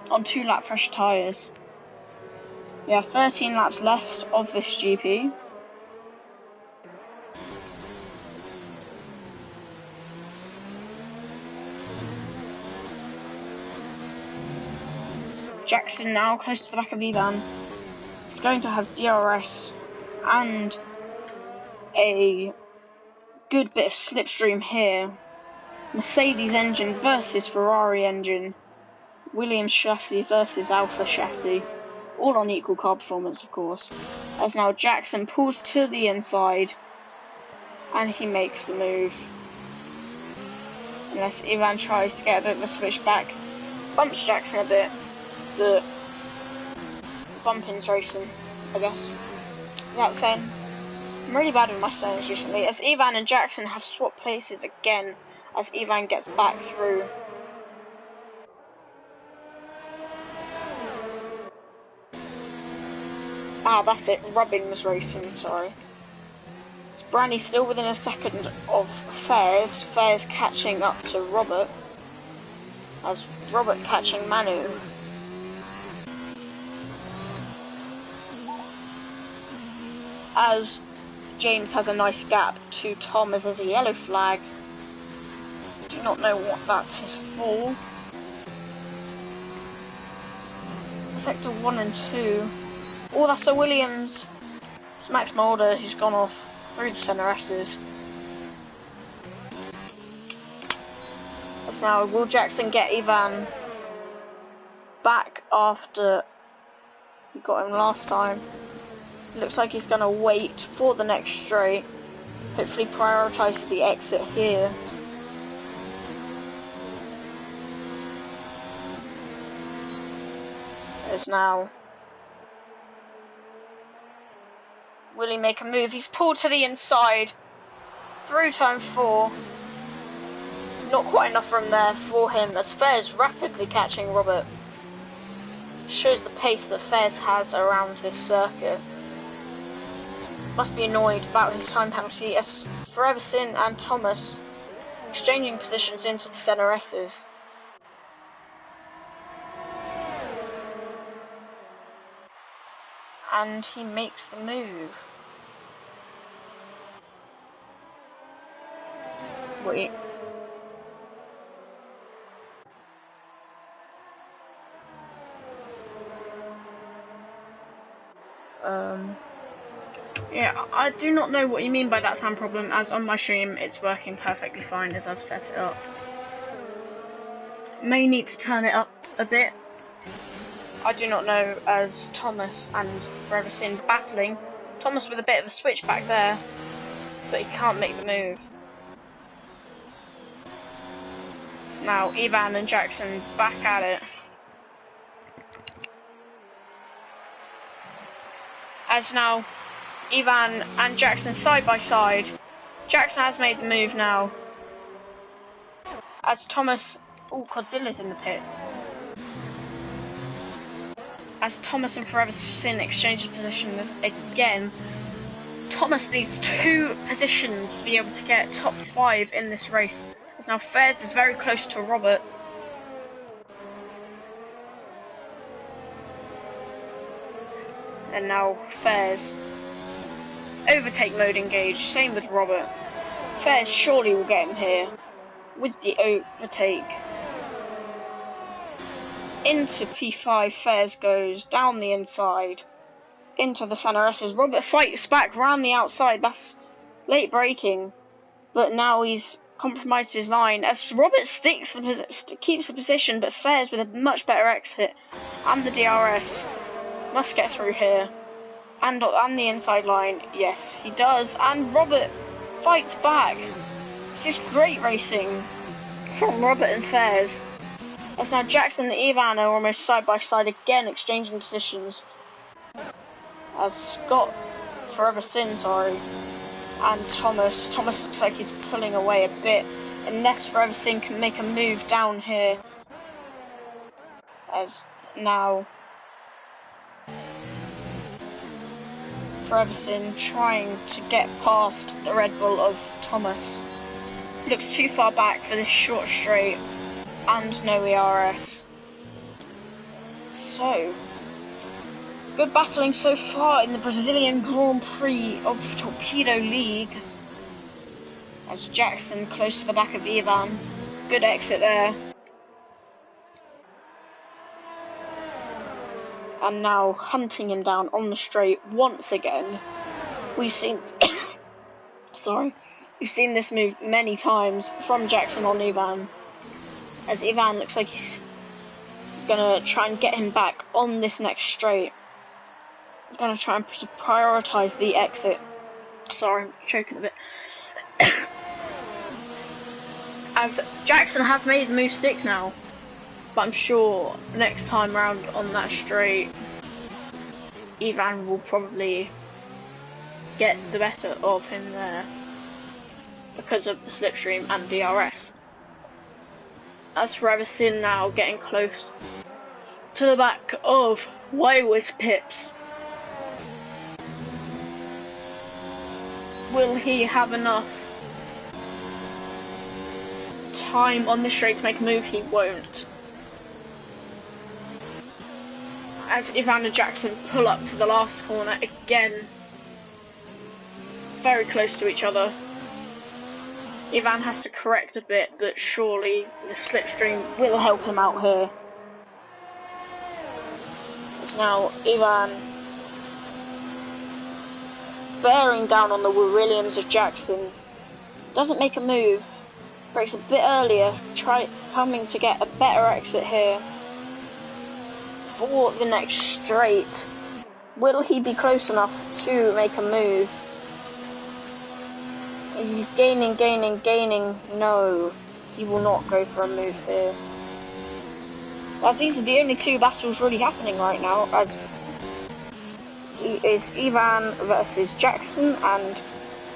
on 2 lap fresh tyres. We have 13 laps left of this GP. Jackson now close to the back of Ivan. He's going to have DRS and a good bit of slipstream here. Mercedes engine versus Ferrari engine. Williams chassis versus Alfa chassis. All on equal car performance, of course. As now Jackson pulls to the inside and he makes the move. Unless Ivan tries to get a bit of a switch back. Bumps Jackson a bit. The bumping's racing, I guess. Without saying, I'm really bad with my stones recently, as Ivan and Jackson have swapped places again as Ivan gets back through. Ah, that's it, Rubbings racing, sorry. It's Brandy still within a second of Fairs. Fairs catching up to Robert, as Robert catching Manu. As James has a nice gap to Tom as there's a yellow flag. I do not know what that is for. Sector 1 and 2. Oh, that's a Williams. It's Max Mulder who's gone off through the centre S's. That's now, will Jackson get Ivan back after he got him last time? Looks like he's going to wait for the next straight. Hopefully prioritise the exit here. There's now. Will he make a move? He's pulled to the inside. Through turn 4. Not quite enough room there for him as Fairs rapidly catching Robert. Shows the pace that Fairs has around this circuit. Must be annoyed about his time penalty as Foreverson and Thomas exchanging positions into the centre S's. And he makes the move. Wait. Yeah, I do not know what you mean by that sound problem, as on my stream it's working perfectly fine as I've set it up. May need to turn it up a bit. I do not know, as Thomas and Forever Sin battling. Thomas with a bit of a switch back there, but he can't make the move. So now Ivan and Jackson back at it. As now Ivan and Jackson side by side. Jackson has made the move now. As Thomas... Oh, Godzilla's in the pits. As Thomas and Forever Sin exchange positions again. Thomas needs 2 positions to be able to get top 5 in this race. As now Fairs is very close to Robert. And now Fairs. Overtake mode engaged, same with Robert. Fairs surely will get him here with the overtake. Into P5, Fairs goes down the inside into the centre S's. Robert fights back round the outside. That's late braking, but now he's compromised his line as Robert keeps the position, but Fairs with a much better exit and the DRS must get through here. And the inside line, yes, he does. And Robert fights back. This is great racing from Robert and Fairs. As now Jackson and Ivan are almost side by side again, exchanging positions. As Scott, Forever Sin, sorry, and Thomas looks like he's pulling away a bit, unless Forever Sin can make a move down here. As now Ferguson trying to get past the Red Bull of Thomas. Looks too far back for this short straight and no ERS. So, good battling so far in the Brazilian Grand Prix of Torpedo League. As Jackson close to the back of Ivan. Good exit there. And now hunting him down on the straight once again. We've seen we've seen this move many times from Jackson on Ivan, as Ivan looks like he's gonna try and get him back on this next straight. Gonna try and prioritize the exit. Sorry, I'm choking a bit. As Jackson has made the move stick now. But I'm sure next time round on that straight, Ivan will probably get the better of him there because of the slipstream and DRS. As for Everson now getting close to the back of Wayward's Pips. Will he have enough time on the straight to make a move? He won't. As Ivan and Jackson pull up to the last corner again, very close to each other. Ivan has to correct a bit, but surely the slipstream will help him out here. As now Ivan bearing down on the Williams of Jackson, doesn't make a move, breaks a bit earlier, coming to get a better exit here. For the next straight, will he be close enough to make a move? Is he gaining? No, he will not go for a move here. As these are the only two battles really happening right now, as it is Ivan versus Jackson and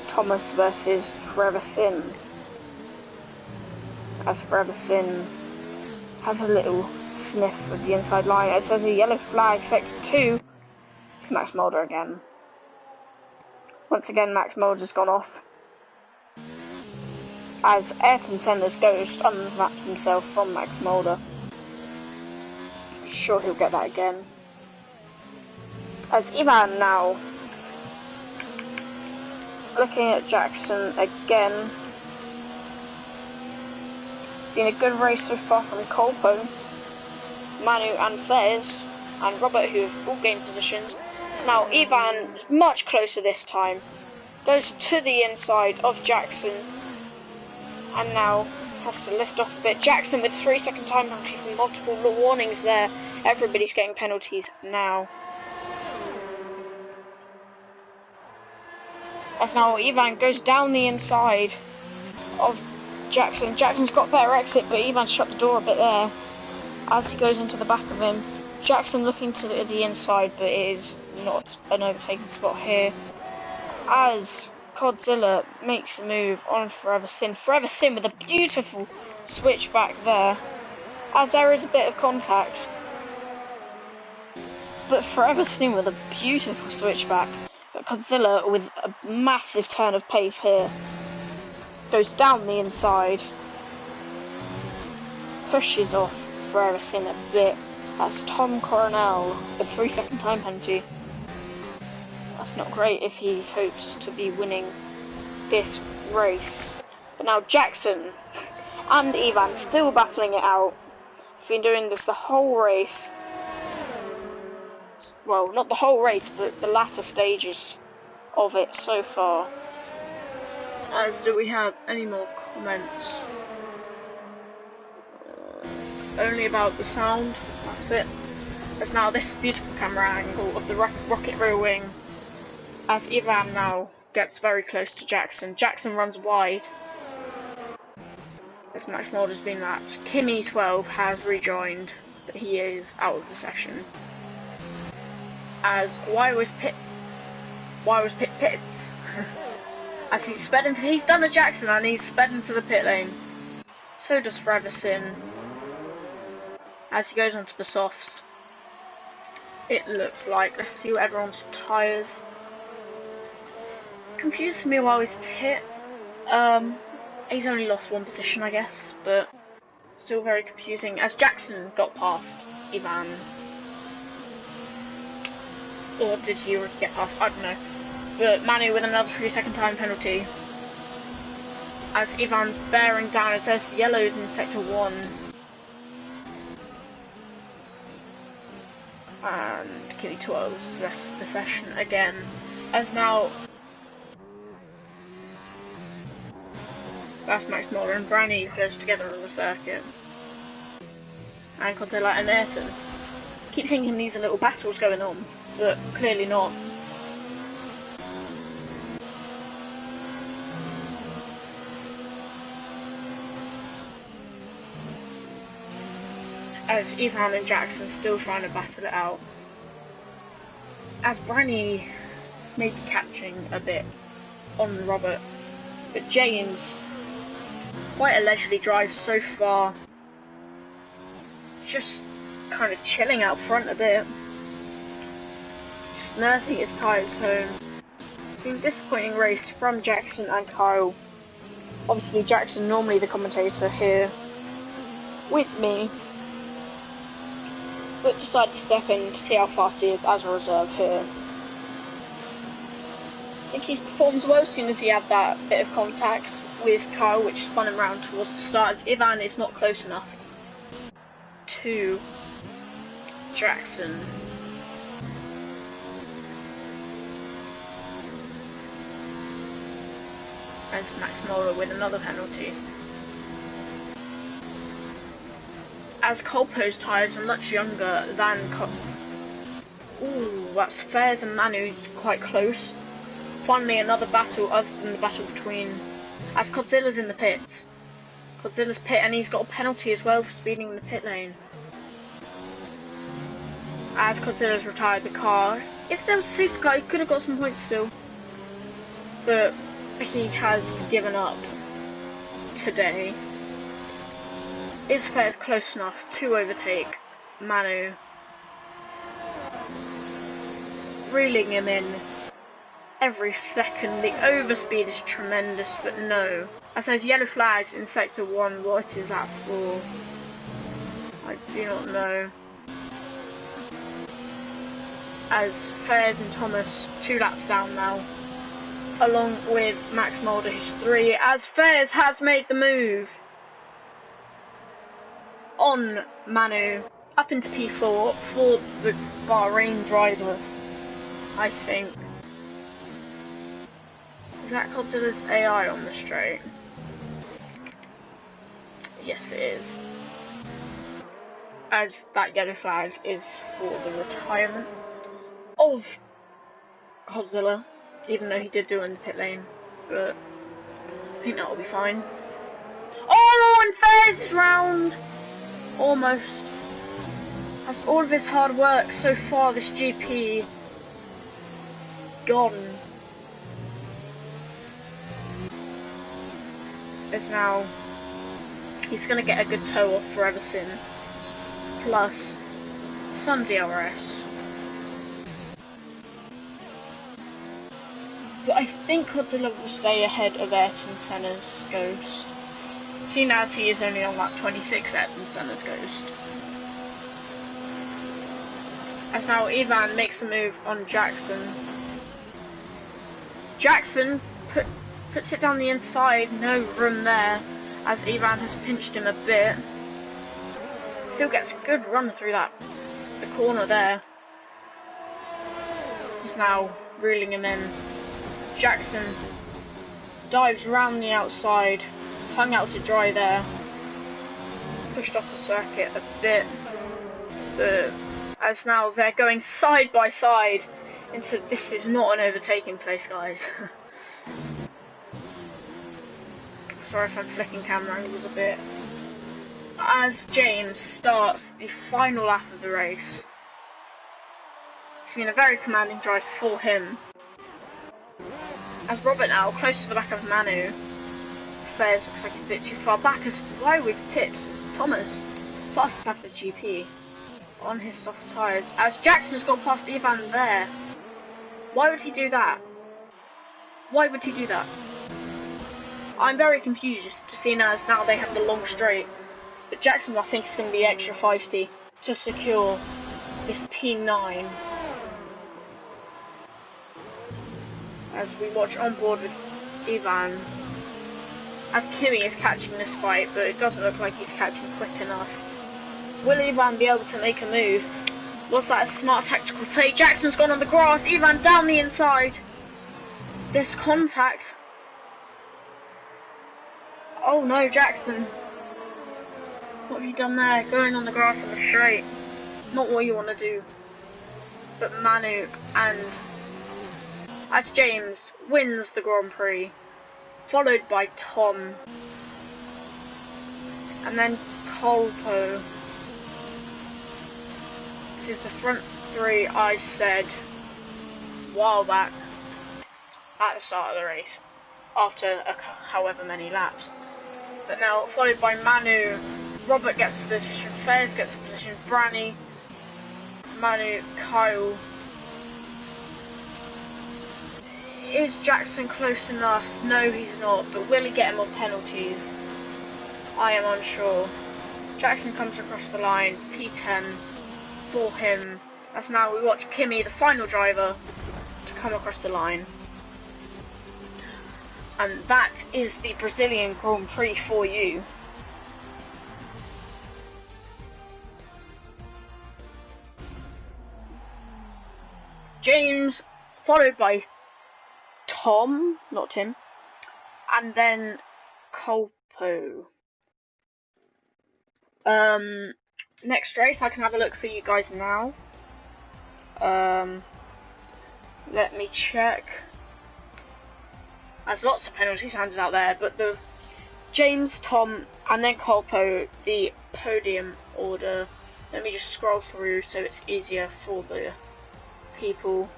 Thomas versus Ferguson. As Ferguson has a little sniff of the inside line. It says a yellow flag, sector 2. It's Max Mulder again. Once again, Max Mulder's gone off. As Ayrton Senna's ghost unwraps himself from Max Mulder. Sure he'll get that again. As Ivan now looking at Jackson again. Been a good race so far from Colpo, Manu and Fez and Robert, who have all gained positions. So now Ivan is much closer this time. Goes to the inside of Jackson and now has to lift off a bit. Jackson with 3-second time penalties and multiple warnings there. Everybody's getting penalties now. As now Ivan goes down the inside of Jackson. Jackson's got better exit, but Ivan shut the door a bit there. As he goes into the back of him, Jackson looking to the inside, but it is not an overtaking spot here. As Godzilla makes a move on Forever Sin. Forever Sin with a beautiful switch back there. As there is a bit of contact, but Forever Sin with a beautiful switch back. But Godzilla with a massive turn of pace here. Goes down the inside. Pushes off Forever Sin a bit. That's Tom Coronel, a 3-second time penalty. That's not great if he hopes to be winning this race. But now Jackson and Ivan still battling it out. They've been doing this the whole race. Well, not the whole race, but the latter stages of it so far. As do we have any more comments? Only about the sound, that's it. There's now this beautiful camera angle of the rocket rear wing as Ivan now gets very close to Jackson. Jackson runs wide as Max Mulder's been lapped. Kimmy12 has rejoined, but he is out of the session. As why was Pit Pits as he's done a Jackson and he's sped into the pit lane. So does Freverson. As he goes onto the softs, it looks like, let's see what everyone's tyres confused me while he's pit. He's only lost one position, I guess, but still very confusing. As Jackson got past Ivan, or did he already get past? I don't know. But Manu with another 3-second time penalty. As Ivan's bearing down, as there's yellows in sector 1. And Kitty 12's left the session again. As now that's Max Muller and Branny goes together on the circuit. And Contella and Ayrton. Keep thinking these are little battles going on, but clearly not. As Ivan and Jackson still trying to battle it out. As Branny may be catching a bit on Robert, but James quite a leisurely drive so far. Just kind of chilling out front a bit. Just nursing his tyres home. It's been a disappointing race from Jackson and Kyle. Obviously Jackson, normally the commentator here with me, but decided to step in to see how fast he is as a reserve here. I think he's performed well as soon as he had that bit of contact with Kyle, which spun him round towards the start, as Ivan is not close enough to Jackson. And Max Muller with another penalty. As Colpo's tyres are much younger than Ooh, that's Fairs and Manu quite close. Finally another battle other than the battle between, as Godzilla's in the pits. Godzilla's pit, and he's got a penalty as well for speeding in the pit lane. As Godzilla's retired the car. If there was a safety car, he could have got some points still. But he has given up today. Is Fairs close enough to overtake Manu? Reeling him in every second. The overspeed is tremendous, but no. As those yellow flags in sector 1, what is that for? I do not know. As Fairs and Thomas 2 laps down now, along with Max Mulder who's 3, as Fairs has made the move on Manu up into P4 for the Bahrain driver, I think. Is that Godzilla's AI on the straight? Yes, it is. As that yellow flag is for the retirement of Godzilla, even though he did do it in the pit lane, but I think that will be fine. Oh, and Fairs is round! Almost. Has all of his hard work so far this GP gone. As now he's going to get a good tow off for Everson, plus some DRS. But I think Godzilla will stay ahead of Ayrton Senna's Ghost. See, now he is only on lap 26 Ayrton Senna's Ghost. As now Ivan makes a move on Jackson. Jackson puts it down the inside, no room there, as Ivan has pinched him a bit. Still gets a good run through the corner there. He's now reeling him in. Jackson dives round the outside, hung out to dry there, pushed off the circuit a bit, but as now they're going side by side into, this is not an overtaking place, guys. Sorry if I'm flicking camera angles a bit. As James starts the final lap of the race, it's been a very commanding drive for him. As Robert now, close to the back of Manu, Fairs looks like he's a bit too far back, as why with pips, Thomas, fastest lap of the GP, on his soft tyres, as Jackson's got past Ivan there. Why would he do that? Why would he do that? I'm very confused to see as now they have the long straight. But Jackson, I think, is going to be extra feisty to secure this P9. As we watch on board with Ivan. As Kimi is catching this fight, but it doesn't look like he's catching quick enough. Will Ivan be able to make a move? Was that a smart tactical play? Jackson's gone on the grass. Ivan down the inside. This contact. Oh no, Jackson. What have you done there? Going on the grass on the straight. Not what you want to do. But Manu and as James wins the Grand Prix, followed by Tom, and then Colpo. This is the front three I said a while back at the start of the race, after however many laps. But now followed by Manu, Robert gets the position, Fairs gets the position, Branny, Manu, Kyle. Is Jackson close enough? No, he's not, but will he get him on penalties? I am unsure. Jackson comes across the line, P10 for him. As now we watch Kimi, the final driver, to come across the line. And that is the Brazilian Grand Prix for you. James, followed by Tom, not Tim, and then Colpo. Next race, I can have a look for you guys now. Let me check. There's lots of penalties handed out there, but the James, Tom, and then Colpo, the podium order. Let me just scroll through so it's easier for the people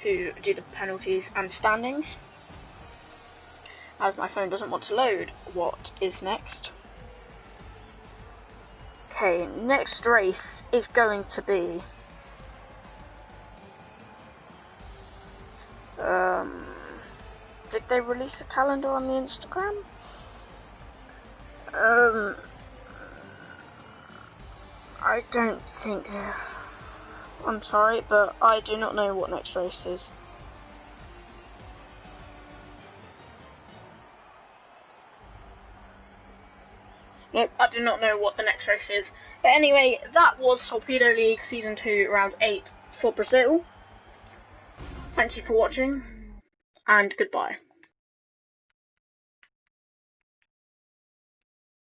who do the penalties and standings, as my phone doesn't want to load what is next. Okay, next race is going to be did they release a calendar on the Instagram? I don't think I'm sorry, but I do not know what next race is. Nope, I do not know what the next race is. But anyway, that was Torpedo League Season 2, Round 8 for Brazil. Thank you for watching, and goodbye.